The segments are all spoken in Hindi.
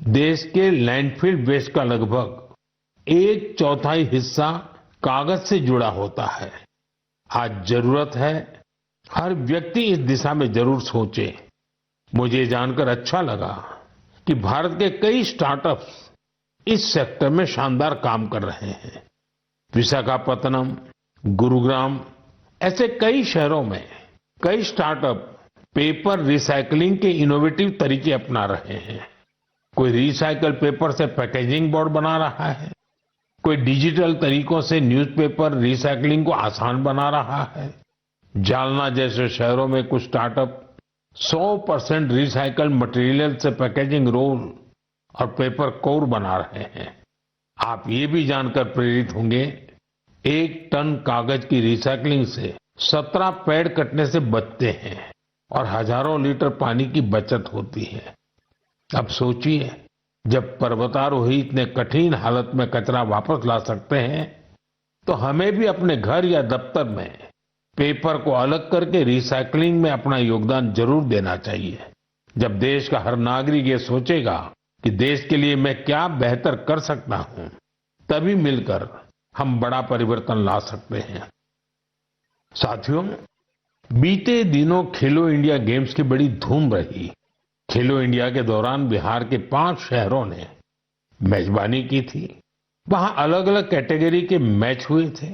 देश के लैंडफिल वेस्ट का लगभग एक चौथाई हिस्सा कागज से जुड़ा होता है। आज जरूरत है हर व्यक्ति इस दिशा में जरूर सोचे। मुझे ये जानकर अच्छा लगा कि भारत के कई स्टार्टअप्स इस सेक्टर में शानदार काम कर रहे हैं। विशाखापत्तनम, गुरुग्राम ऐसे कई शहरों में कई स्टार्टअप पेपर रिसाइकलिंग के इनोवेटिव तरीके अपना रहे हैं। कोई रिसाइकल पेपर से पैकेजिंग बोर्ड बना रहा है, कोई डिजिटल तरीकों से न्यूज़पेपर रिसाइकलिंग को आसान बना रहा है। जालना जैसे शहरों में कुछ स्टार्टअप 100% रिसाइकल मटेरियल से पैकेजिंग रोल और पेपर कोर बना रहे हैं। आप ये भी जानकर प्रेरित होंगे, 1 टन कागज की रिसाइकलिंग से 17 पेड़ कटने से बचते हैं और हजारों लीटर पानी की बचत होती है। अब सोचिए, जब पर्वतारोही इतने कठिन हालत में कचरा वापस ला सकते हैं, तो हमें भी अपने घर या दफ्तर में पेपर को अलग करके रिसाइकलिंग में अपना योगदान जरूर देना चाहिए। जब देश का हर नागरिक ये सोचेगा कि देश के लिए मैं क्या बेहतर कर सकता हूं, तभी मिलकर हम बड़ा परिवर्तन ला सकते हैं। साथियों, बीते दिनों खेलो इंडिया गेम्स की बड़ी धूम रही। खेलो इंडिया के दौरान बिहार के 5 शहरों ने मेजबानी की थी। वहां अलग अलग कैटेगरी के मैच हुए थे।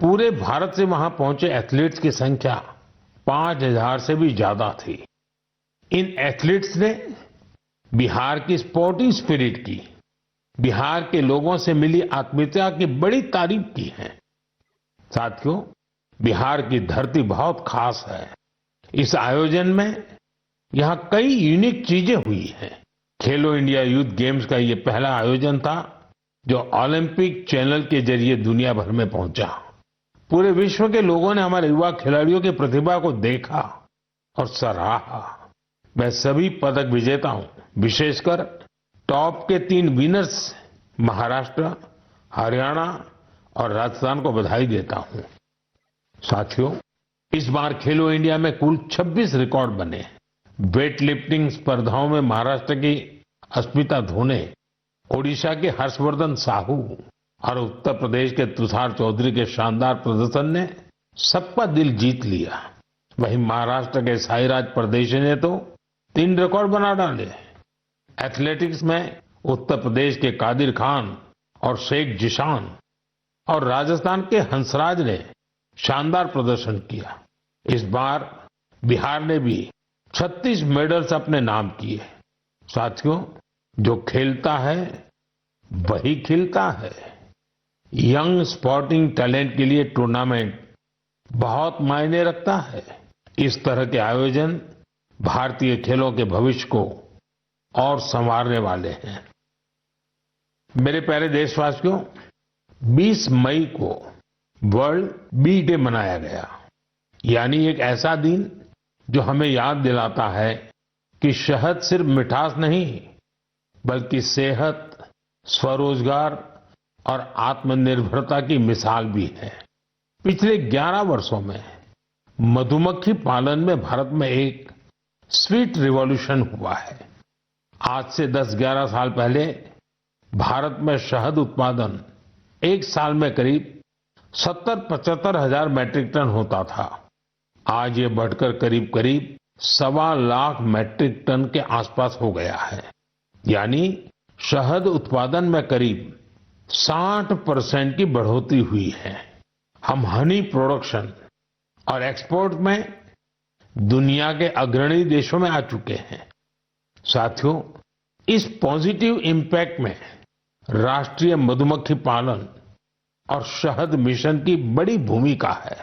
पूरे भारत से वहां पहुंचे एथलीट्स की संख्या 5,000 से भी ज्यादा थी। इन एथलीट्स ने बिहार की स्पोर्टिंग स्पिरिट की, बिहार के लोगों से मिली आत्मीयता की बड़ी तारीफ की है। साथियों, बिहार की धरती बहुत खास है। इस आयोजन में यहां कई यूनिक चीजें हुई हैं। खेलो इंडिया यूथ गेम्स का ये पहला आयोजन था जो ओलंपिक चैनल के जरिए दुनिया भर में पहुंचा। पूरे विश्व के लोगों ने हमारे युवा खिलाड़ियों की प्रतिभा को देखा और सराहा। मैं सभी पदक विजेताओं, विशेषकर टॉप के 3 विनर्स महाराष्ट्र, हरियाणा और राजस्थान को बधाई देता हूं। साथियों, इस बार खेलो इंडिया में कुल 26 रिकॉर्ड बने। वेट लिफ्टिंग स्पर्धाओं में महाराष्ट्र की अस्मिता धोने, ओडिशा के हर्षवर्धन साहू और उत्तर प्रदेश के तुषार चौधरी के शानदार प्रदर्शन ने सबका दिल जीत लिया। वहीं महाराष्ट्र के साईराज परदेशी ने तो 3 रिकॉर्ड बना डाले। एथलेटिक्स में उत्तर प्रदेश के कादिर खान और शेख जिशान और राजस्थान के हंसराज ने शानदार प्रदर्शन किया। इस बार बिहार ने भी 36 मेडल्स अपने नाम किए। साथियों, जो खेलता है वही खिलता है। यंग स्पोर्टिंग टैलेंट के लिए टूर्नामेंट बहुत मायने रखता है। इस तरह के आयोजन भारतीय खेलों के भविष्य को और संवारने वाले हैं। मेरे प्यारे देशवासियों, 20 मई को वर्ल्ड बी डे मनाया गया। यानी एक ऐसा दिन जो हमें याद दिलाता है कि शहद सिर्फ मिठास नहीं, बल्कि सेहत, स्वरोजगार और आत्मनिर्भरता की मिसाल भी है। पिछले 11 वर्षों में मधुमक्खी पालन में भारत में एक स्वीट रिवॉल्यूशन हुआ है। आज से 10-11 साल पहले भारत में शहद उत्पादन एक साल में करीब 70-75 हजार मैट्रिक टन होता था। आज ये बढ़कर करीब 1.25 लाख मैट्रिक टन के आसपास हो गया है। यानी शहद उत्पादन में करीब 60% की बढ़ोतरी हुई है। हम हनी प्रोडक्शन और एक्सपोर्ट में दुनिया के अग्रणी देशों में आ चुके हैं। साथियों, इस पॉजिटिव इम्पैक्ट में राष्ट्रीय मधुमक्खी पालन और शहद मिशन की बड़ी भूमिका है।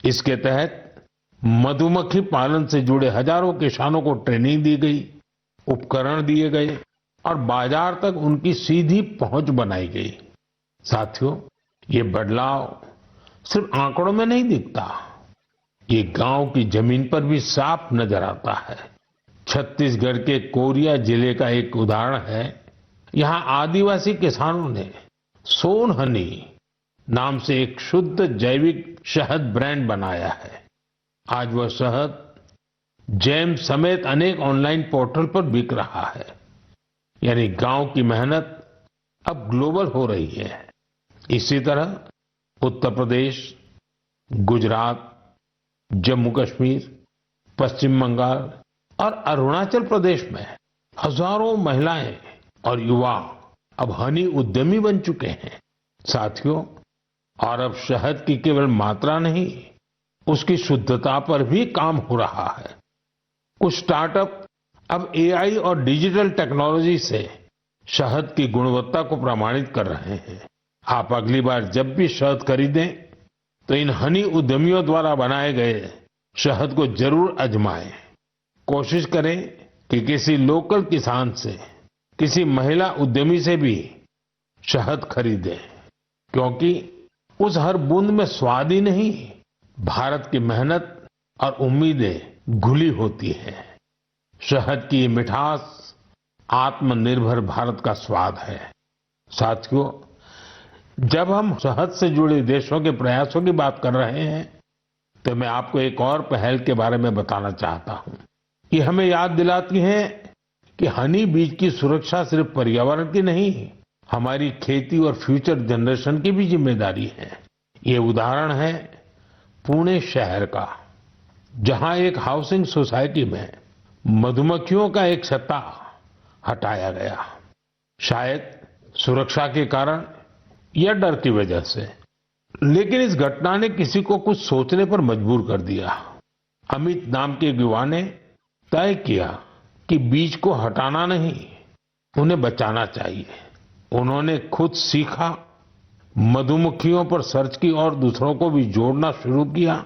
इसके तहत मधुमक्खी पालन से जुड़े हजारों किसानों को ट्रेनिंग दी गई, उपकरण दिए गए और बाजार तक उनकी सीधी पहुंच बनाई गई। साथियों, ये बदलाव सिर्फ आंकड़ों में नहीं दिखता, ये गांव की जमीन पर भी साफ नजर आता है। छत्तीसगढ़ के कोरिया जिले का एक उदाहरण है। यहां आदिवासी किसानों ने सोन हनी नाम से एक शुद्ध जैविक शहद ब्रांड बनाया है। आज वह शहद जैम समेत अनेक ऑनलाइन पोर्टल पर बिक रहा है। यानी गांव की मेहनत अब ग्लोबल हो रही है। इसी तरह उत्तर प्रदेश, गुजरात, जम्मू कश्मीर, पश्चिम बंगाल और अरुणाचल प्रदेश में हजारों महिलाएं और युवा अब हनी उद्यमी बन चुके हैं। साथियों, और अब शहद की केवल मात्रा नहीं, उसकी शुद्धता पर भी काम हो रहा है। कुछ स्टार्टअप अब एआई और डिजिटल टेक्नोलॉजी से शहद की गुणवत्ता को प्रमाणित कर रहे हैं। आप अगली बार जब भी शहद खरीदें तो इन हनी उद्यमियों द्वारा बनाए गए शहद को जरूर आजमाएं। कोशिश करें कि किसी लोकल किसान से, किसी महिला उद्यमी से भी शहद खरीदें, क्योंकि उस हर बूंद में स्वाद ही नहीं, भारत की मेहनत और उम्मीदें घुली होती हैं। शहद की मिठास आत्मनिर्भर भारत का स्वाद है। साथियों, जब हम शहद से जुड़े देशों के प्रयासों की बात कर रहे हैं तो मैं आपको एक और पहल के बारे में बताना चाहता हूं। ये हमें याद दिलाती है कि हनी बीज की सुरक्षा सिर्फ पर्यावरण की नहीं, हमारी खेती और फ्यूचर जनरेशन की भी जिम्मेदारी है। ये उदाहरण है पुणे शहर का, जहां एक हाउसिंग सोसाइटी में मधुमक्खियों का एक छत्ता हटाया गया, शायद सुरक्षा के कारण या डर की वजह से। लेकिन इस घटना ने किसी को कुछ सोचने पर मजबूर कर दिया। अमित नाम के एक युवा ने तय किया कि बीज को हटाना नहीं, उन्हें बचाना चाहिए। उन्होंने खुद सीखा, मधुमक्खियों पर सर्च की और दूसरों को भी जोड़ना शुरू किया।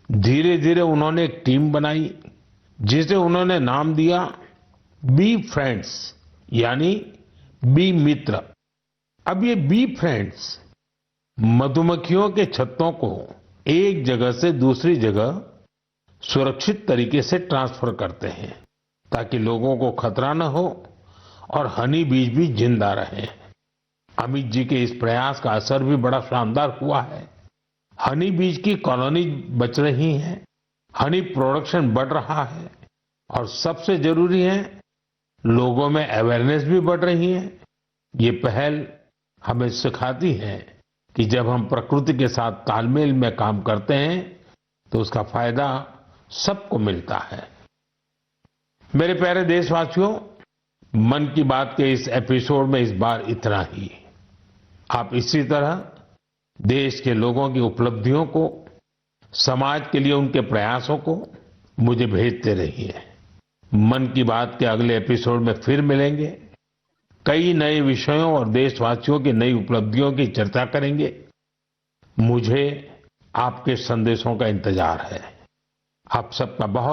धीरे धीरे उन्होंने एक टीम बनाई जिसे उन्होंने नाम दिया बी फ्रेंड्स, यानी बी मित्र। अब ये बी फ्रेंड्स मधुमक्खियों के छत्तों को एक जगह से दूसरी जगह सुरक्षित तरीके से ट्रांसफर करते हैं ताकि लोगों को खतरा न हो और हनी बीज भी जिंदा रहे। अमित जी के इस प्रयास का असर भी बड़ा शानदार हुआ है। हनी बीज की कॉलोनी बच रही है, हनी प्रोडक्शन बढ़ रहा है और सबसे जरूरी है, लोगों में अवेयरनेस भी बढ़ रही है। ये पहल हमें सिखाती है कि जब हम प्रकृति के साथ तालमेल में काम करते हैं तो उसका फायदा सबको मिलता है। मेरे प्यारे देशवासियों, मन की बात के इस एपिसोड में इस बार इतना ही। आप इसी तरह देश के लोगों की उपलब्धियों को, समाज के लिए उनके प्रयासों को मुझे भेजते रहिए। मन की बात के अगले एपिसोड में फिर मिलेंगे, कई नए विषयों और देशवासियों की नई उपलब्धियों की चर्चा करेंगे। मुझे आपके संदेशों का इंतजार है। आप सबका बहुत